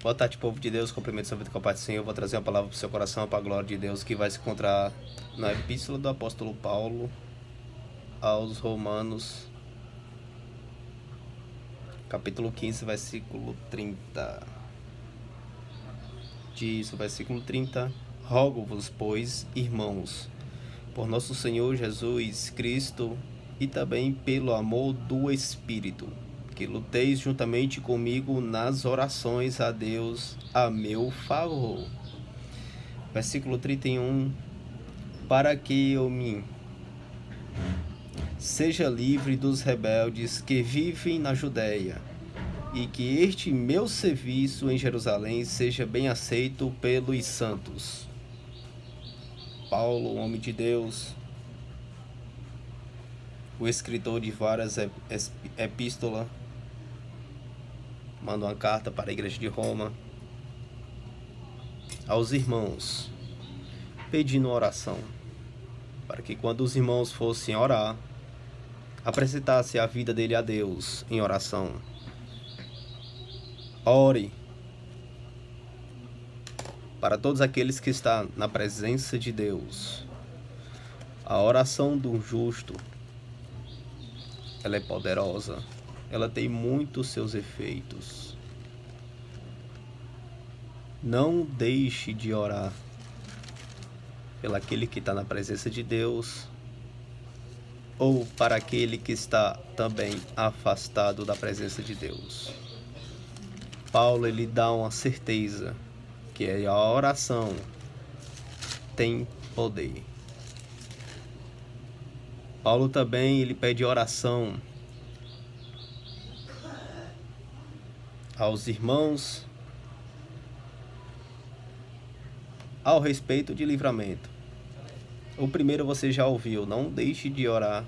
Boa tarde, povo de Deus, cumprimento sua vida com a paz do Senhor. Eu vou trazer uma palavra para o seu coração, para a glória de Deus, que vai se encontrar na Epístola do Apóstolo Paulo aos Romanos, capítulo 15, versículo 30. Diz o versículo 30: Rogo-vos, pois, irmãos, por nosso Senhor Jesus Cristo e também pelo amor do Espírito, que luteis juntamente comigo nas orações a Deus a meu favor. Versículo 31: Para que eu me seja livre dos rebeldes que vivem na Judéia, e que este meu serviço em Jerusalém seja bem aceito pelos santos. Paulo, homem de Deus, o escritor de várias epístolas, manda uma carta para a igreja de Roma aos irmãos, pedindo oração, para que quando os irmãos fossem orar, apresentasse a vida dele a Deus em oração. Ore para todos aqueles que estão na presença de Deus. A oração do justo, ela é poderosa, ela tem muitos seus efeitos. Não deixe de orar pelo aquele que está na presença de Deus, ou para aquele que está também afastado da presença de Deus. Paulo, ele dá uma certeza que a oração tem poder. Paulo também, ele pede oração aos irmãos ao respeito de livramento. O primeiro você já ouviu: não deixe de orar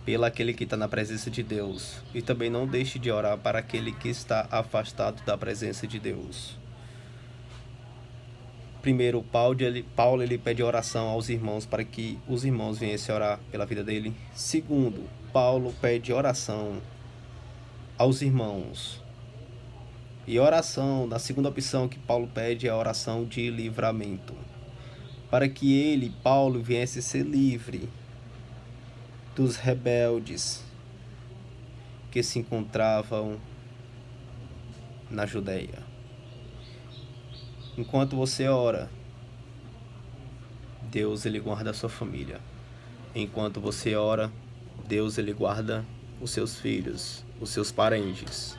pelo aquele que está na presença de Deus, e também não deixe de orar para aquele que está afastado da presença de Deus. Primeiro, Paulo ele pede oração aos irmãos para que os irmãos viessem orar pela vida dele. Segundo, Paulo pede oração aos irmãos. E oração, na segunda opção que Paulo pede, é a oração de livramento, para que ele, Paulo, viesse ser livre dos rebeldes que se encontravam na Judéia. Enquanto você ora, Deus ele guarda a sua família. Enquanto você ora, Deus ele guarda os seus filhos, os seus parentes.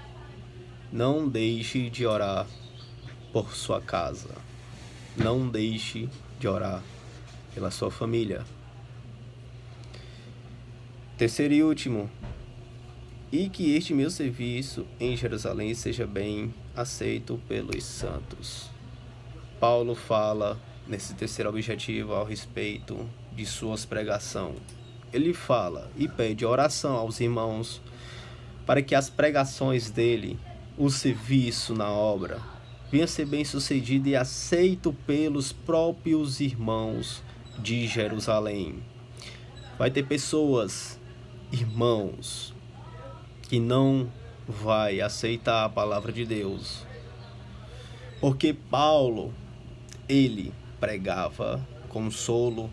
Não deixe de orar por sua casa. Não deixe de orar pela sua família. Terceiro e último: e que este meu serviço em Jerusalém seja bem aceito pelos santos. Paulo fala nesse terceiro objetivo ao respeito de suas pregação. Ele fala e pede oração aos irmãos para que as pregações dele, o serviço na obra, venha ser bem sucedido e aceito pelos próprios irmãos de Jerusalém. Vai ter pessoas, irmãos, que não vai aceitar a palavra de Deus, porque Paulo, ele pregava consolo,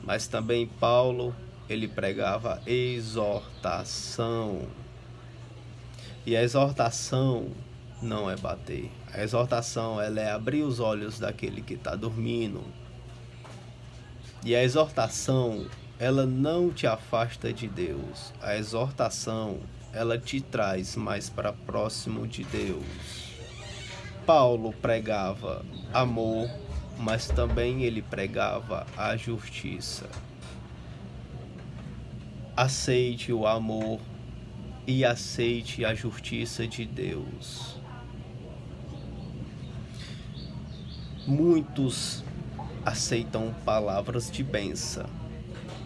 mas também Paulo, ele pregava exortação. E a exortação não é bater. A exortação, ela é abrir os olhos daquele que está dormindo. E a exortação, ela não te afasta de Deus. A exortação, ela te traz mais para próximo de Deus. Paulo pregava amor, mas também ele pregava a justiça. Aceite o amor e aceite a justiça de Deus. Muitos aceitam palavras de bênção,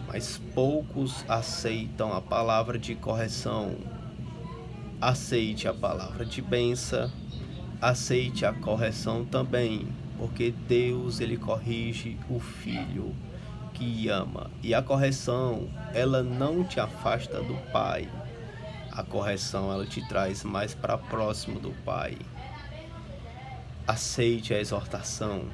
mas poucos aceitam a palavra de correção. Aceite a palavra de bênção, aceite a correção também, porque Deus ele corrige o filho que ama. E a correção, ela não te afasta do Pai. A correção, ela te traz mais para próximo do Pai. Aceite a exortação.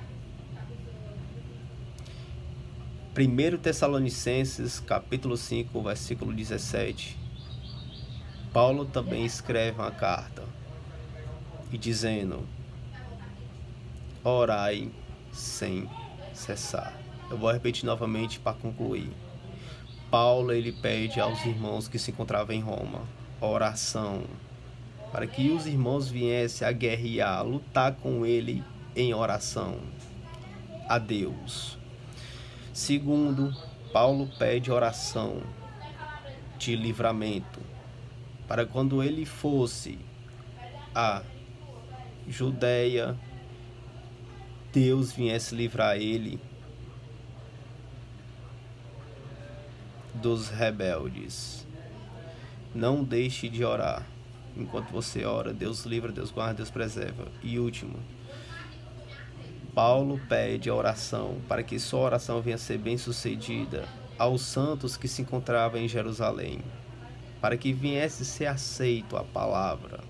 1 Tessalonicenses, capítulo 5, versículo 17. Paulo também escreve uma carta e dizendo: orai sem cessar. Eu vou repetir novamente para concluir. Paulo, ele pede aos irmãos que se encontravam em Roma oração, para que os irmãos viessem a guerrear, a lutar com ele em oração a Deus. Segundo, Paulo pede oração de livramento, para quando ele fosse a Judeia, Deus viesse livrar ele dos rebeldes. Não deixe de orar. Enquanto você ora, Deus livra, Deus guarda, Deus preserva. E último, Paulo pede a oração para que sua oração venha a ser bem sucedida aos santos que se encontravam em Jerusalém, para que viesse ser aceito a palavra.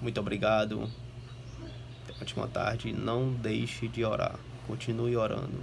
Muito obrigado. Ótima tarde. Não deixe de orar. Continue orando.